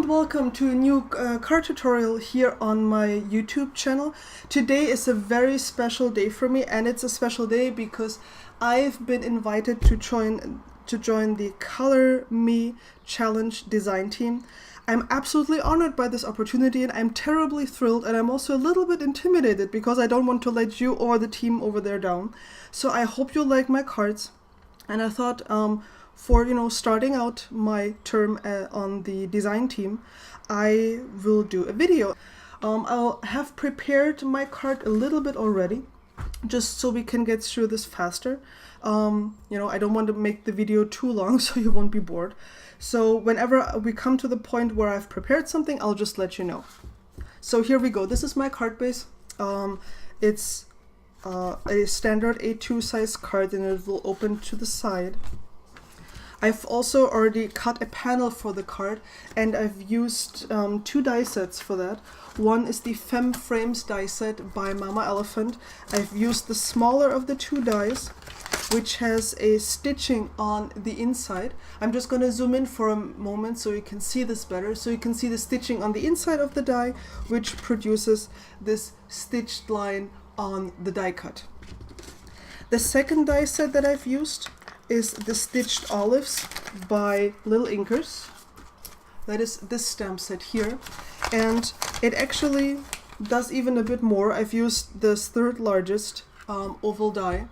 welcome to a new card tutorial here on my YouTube channel. Today is a very special day for me, and it's a special day because I've been invited to join the Color Me Challenge design team. I'm absolutely honored by this opportunity, and I'm terribly thrilled, and I'm also a little bit intimidated because I don't want to let you or the team over there down. So I hope you like my cards, and I thought for starting out my term on the design team, I will do a video. I'll have prepared my card a little bit already, just so we can get through this faster. I don't want to make the video too long so you won't be bored. So whenever we come to the point where I've prepared something, I'll just let you know. So here we go. This is my card base. It's a standard A2 size card, and it will open to the side. I've also already cut a panel for the card, and I've used two die sets for that. One is the Femme Frames die set by Mama Elephant. I've used the smaller of the two dies, which has a stitching on the inside. I'm just going to zoom in for a moment so you can see this better. So you can see the stitching on the inside of the die, which produces this stitched line on the die cut. The second die set that I've used is the Stitched Olives by Lil Inkers. That is this stamp set here, and it actually does even a bit more. I've used this third largest oval die,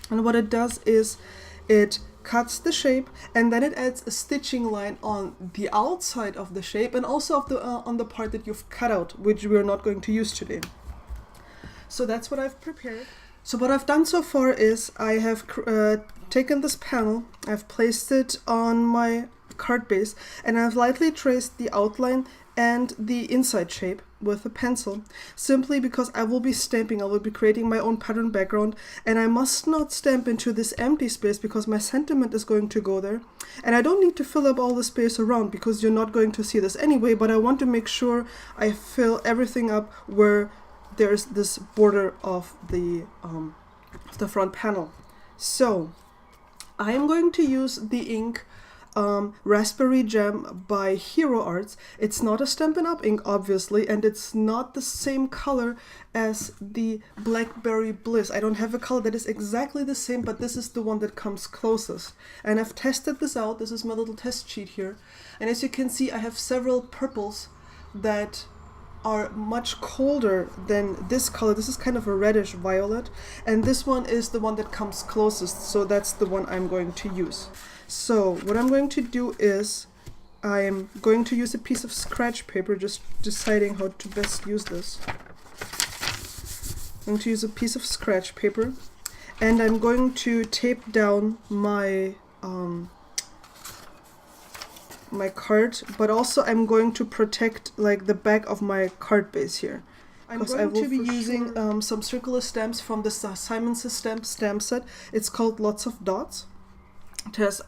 and what it does is it cuts the shape, and then it adds a stitching line on the outside of the shape and also on the part that you've cut out, which we're not going to use today. So that's what I've prepared. So what I've done so far is I have taken this panel, I've placed it on my card base, and I've lightly traced the outline and the inside shape with a pencil, simply because I will be stamping, I will be creating my own pattern background, and I must not stamp into this empty space because my sentiment is going to go there. And I don't need to fill up all the space around because you're not going to see this anyway, but I want to make sure I fill everything up where there's this border of the front panel. So I am going to use the ink Raspberry Jam by Hero Arts. It's not a Stampin' Up! Ink, obviously, and it's not the same color as the Blackberry Bliss. I don't have a color that is exactly the same, but this is the one that comes closest. And I've tested this out. This is my little test sheet here. And as you can see, I have several purples that are much colder than this color. This is kind of a reddish violet, and this one is the one that comes closest, so that's the one I'm going to use. So what I'm going to do is I'm going to use a piece of scratch paper, just deciding how to best use this. I'm going to use a piece of scratch paper, and I'm going to tape down my my card, but also I'm going to protect like the back of my card base here. I'm going to be using some circular stamps from the Simon Says stamp set. It's called Lots of Dots. It has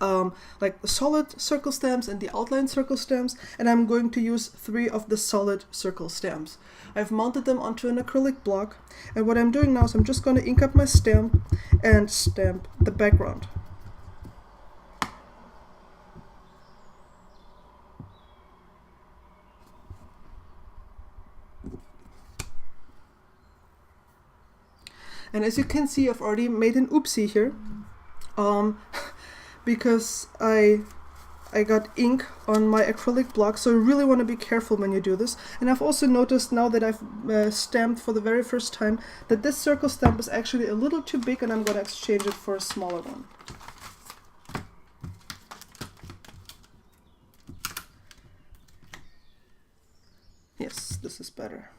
like the solid circle stamps and the outline circle stamps, and I'm going to use 3 of the solid circle stamps. I've mounted them onto an acrylic block, and what I'm doing now is I'm just going to ink up my stamp and stamp the background. And as you can see, I've already made an oopsie here, because I got ink on my acrylic block, so you really want to be careful when you do this. And I've also noticed now that I've stamped for the very first time that this circle stamp is actually a little too big, and I'm going to exchange it for a smaller one. Yes, this is better.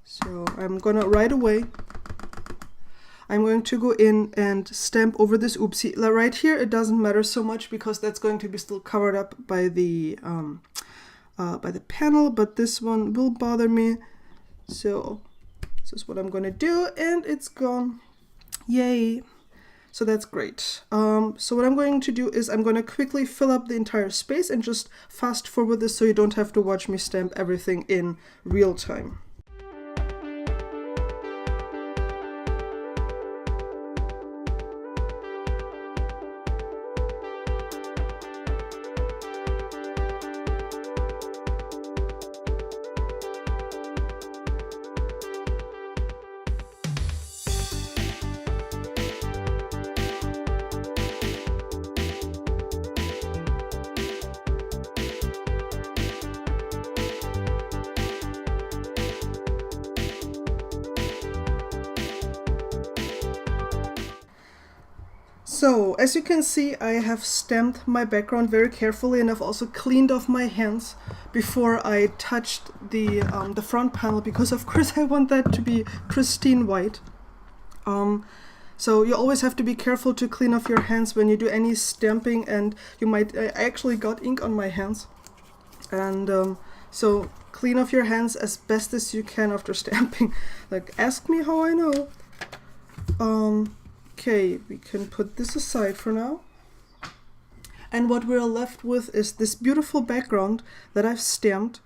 So I'm gonna right away, I'm going to go in and stamp over this oopsie. Right here it doesn't matter so much because that's going to be still covered up by the panel, but this one will bother me. So this is what I'm gonna do, and it's gone. Yay! So that's great. So what I'm going to do is I'm going to quickly fill up the entire space and just fast forward this so you don't have to watch me stamp everything in real time. So, as you can see, I have stamped my background very carefully, and I've also cleaned off my hands before I touched the front panel, because of course I want that to be pristine white. So you always have to be careful to clean off your hands when you do any stamping, and you might... I actually got ink on my hands, and so clean off your hands as best as you can after stamping. Like, ask me how I know. Okay, we can put this aside for now. And what we're left with is this beautiful background that I've stamped.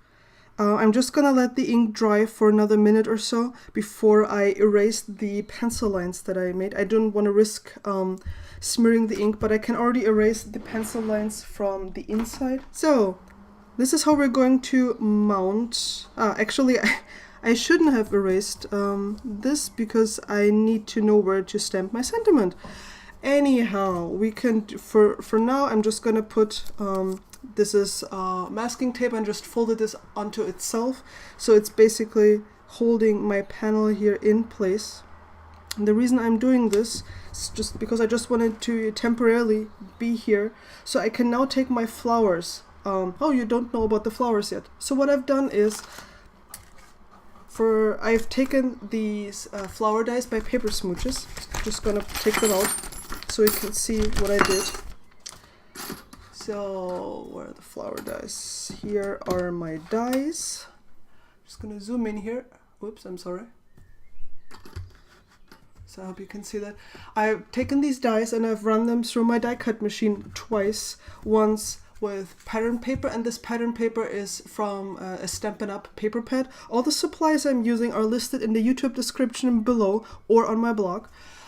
I'm just gonna let the ink dry for another minute or so before I erase the pencil lines that I made. I don't want to risk smearing the ink, but I can already erase the pencil lines from the inside. So this is how we're going to mount. Actually, I shouldn't have erased this, because I need to know where to stamp my sentiment. Anyhow, we can, for now, I'm just gonna put, this is masking tape, and just folded this onto itself. So it's basically holding my panel here in place. And the reason I'm doing this is just because I just wanted to temporarily be here. So I can now take my flowers. Oh, you don't know about the flowers yet. So what I've done is, I've taken these flower dies by Paper Smooches. Just gonna take them out so you can see what I did. So, where are the flower dies? Here are my dies. Just gonna zoom in here. Whoops, I'm sorry. So I hope you can see that. I've taken these dies and I've run them through my die cut machine twice. Once with pattern paper, and this pattern paper is from a Stampin' Up paper pad. All the supplies I'm using are listed in the YouTube description below or on my blog.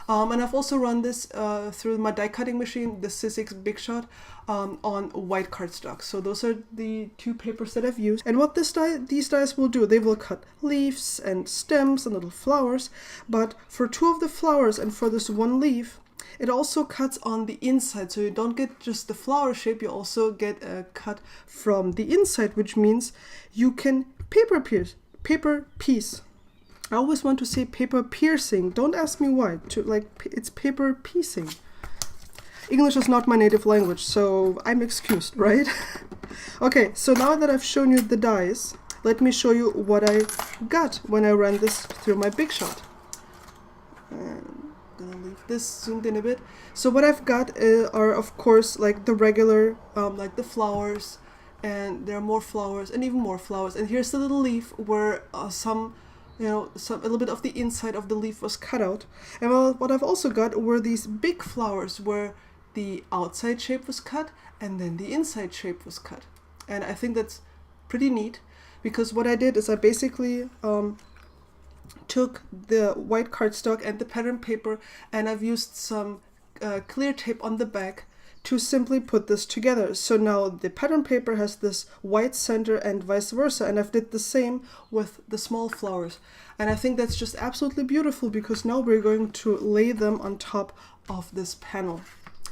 And I've also run this through my die cutting machine, the Sizzix Big Shot, on white cardstock. So those are the two papers that I've used. And what these dies will do, they will cut leaves and stems and little flowers. But for two of the flowers and for this one leaf, it also cuts on the inside, so you don't get just the flower shape, you also get a cut from the inside, which means you can paper piece. I always want to say paper piercing. Don't ask me why. It's paper piecing. English is not my native language, so I'm excused, right? Okay, so now that I've shown you the dies, let me show you what I got when I ran this through my Big Shot. Gonna leave this zoomed in a bit. So what I've got are, of course, like the regular, like the flowers, and there are more flowers and even more flowers. And here's the little leaf where a little bit of the inside of the leaf was cut out. And well, what I've also got were these big flowers where the outside shape was cut and then the inside shape was cut. And I think that's pretty neat, because what I did is I basically took the white cardstock and the pattern paper, and I've used some clear tape on the back to simply put this together. So now the pattern paper has this white center and vice versa, and I've did the same with the small flowers. And I think that's just absolutely beautiful, because now we're going to lay them on top of this panel.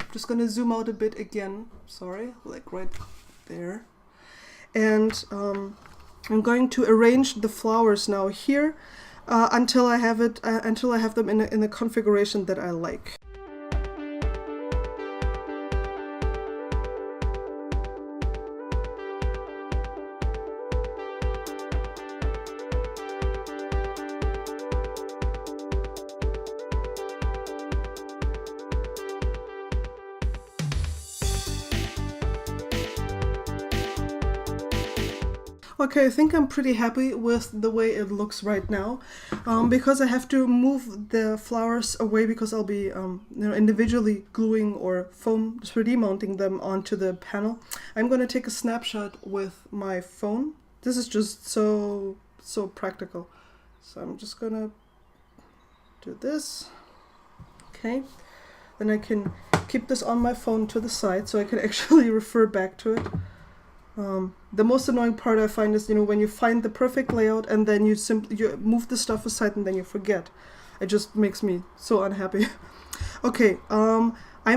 I'm just going to zoom out a bit again, sorry, like right there. And I'm going to arrange the flowers now here until I have them in a configuration that I like. Okay, I think I'm pretty happy with the way it looks right now, because I have to move the flowers away, because I'll be individually gluing or foam 3D mounting them onto the panel. I'm going to take a snapshot with my phone. This is just so practical. So I'm just going to do this. Okay, then I can keep this on my phone to the side so I can actually refer back to it. The most annoying part I find is, when you find the perfect layout and then you move the stuff aside and then you forget. It just makes me so unhappy. Okay, I'm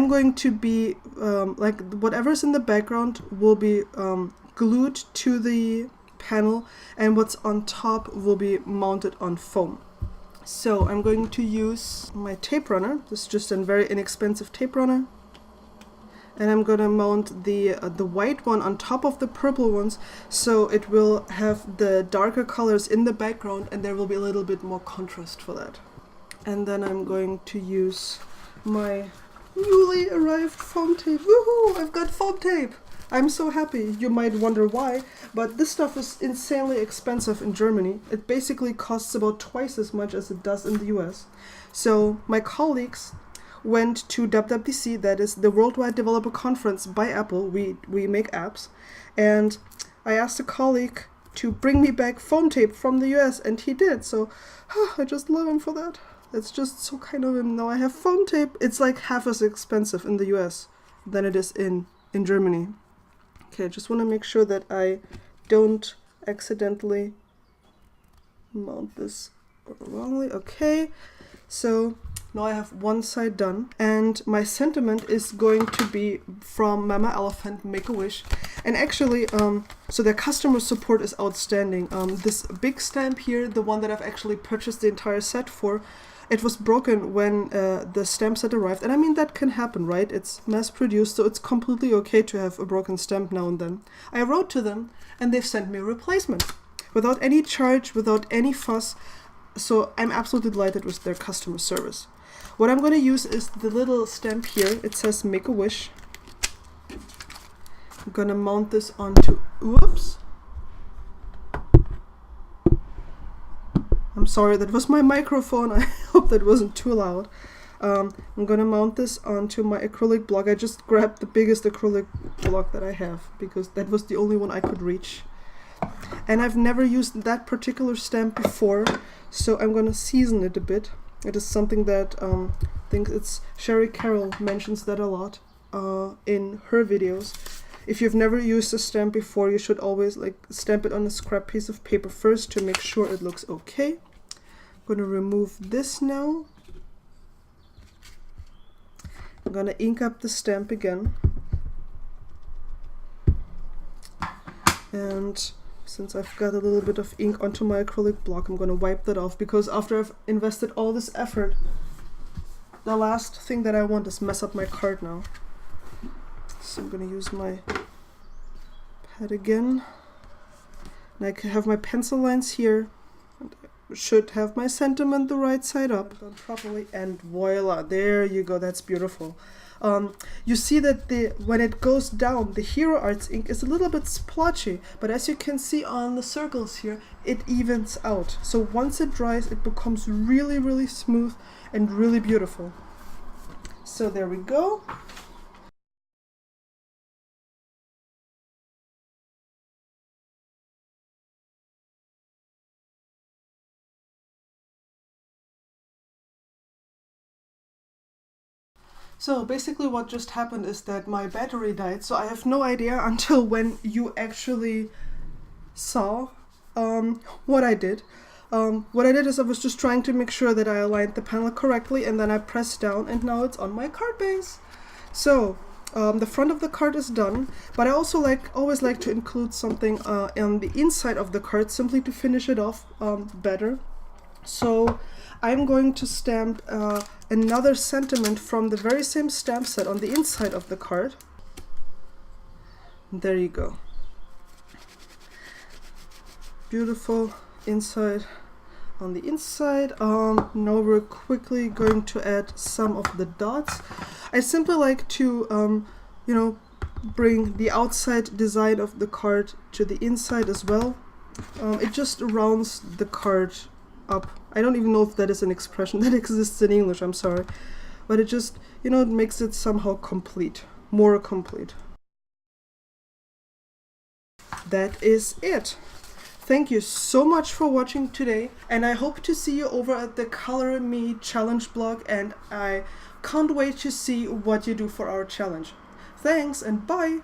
going to be, like, whatever's in the background will be glued to the panel, and what's on top will be mounted on foam. So I'm going to use my tape runner. This is just a very inexpensive tape runner. And I'm gonna mount the white one on top of the purple ones, so it will have the darker colors in the background and there will be a little bit more contrast for that. And then I'm going to use my newly arrived foam tape. Woohoo! I've got foam tape! I'm so happy. You might wonder why, but this stuff is insanely expensive in Germany. It basically costs about twice as much as it does in the US. So my colleagues went to WWDC, that is the Worldwide Developer Conference by Apple. We make apps. And I asked a colleague to bring me back foam tape from the US, and he did. So I just love him for that. It's just so kind of him. Now I have foam tape. It's like half as expensive in the US than it is in Germany. Okay, I just want to make sure that I don't accidentally mount this wrongly. Okay, so now I have one side done, and my sentiment is going to be from Mama Elephant Make-A-Wish. And actually, so their customer support is outstanding. This big stamp here, the one that I've actually purchased the entire set for, it was broken when the stamp set arrived. And I mean, that can happen, right? It's mass-produced, so it's completely okay to have a broken stamp now and then. I wrote to them, and they've sent me a replacement without any charge, without any fuss. So I'm absolutely delighted with their customer service. What I'm going to use is the little stamp here. It says Make-A-Wish. I'm going to mount this onto... Whoops! I'm sorry, that was my microphone. I hope that wasn't too loud. I'm going to mount this onto my acrylic block. I just grabbed the biggest acrylic block that I have because that was the only one I could reach. And I've never used that particular stamp before, so I'm going to season it a bit. It is something that I think it's Sherry Carroll mentions that a lot in her videos. If you've never used a stamp before, you should always stamp it on a scrap piece of paper first to make sure it looks okay. I'm going to remove this now. I'm going to ink up the stamp again. And since I've got a little bit of ink onto my acrylic block, I'm going to wipe that off, because after I've invested all this effort, the last thing that I want is mess up my card now. So I'm going to use my pad again. And I can have my pencil lines here. And I should have my sentiment the right side up. Done properly, and voila, there you go, that's beautiful. You see that when it goes down, the Hero Arts ink is a little bit splotchy, but as you can see on the circles here, it evens out. So once it dries, it becomes really, really smooth and really beautiful. So there we go. So basically what just happened is that my battery died, so I have no idea until when you actually saw what I did. What I did is I was just trying to make sure that I aligned the panel correctly, and then I pressed down, and now it's on my card base. So the front of the card is done, but I also always like to include something on the inside of the card, simply to finish it off better. So I'm going to stamp another sentiment from the very same stamp set on the inside of the card. There you go. Beautiful inside on the inside. Now we're quickly going to add some of the dots. I simply like to, bring the outside design of the card to the inside as well. It just rounds the card up. I don't even know if that is an expression that exists in English, I'm sorry. But it just, it makes it somehow complete, more complete. That is it. Thank you so much for watching today, and I hope to see you over at the Color Me challenge blog, and I can't wait to see what you do for our challenge. Thanks, and bye!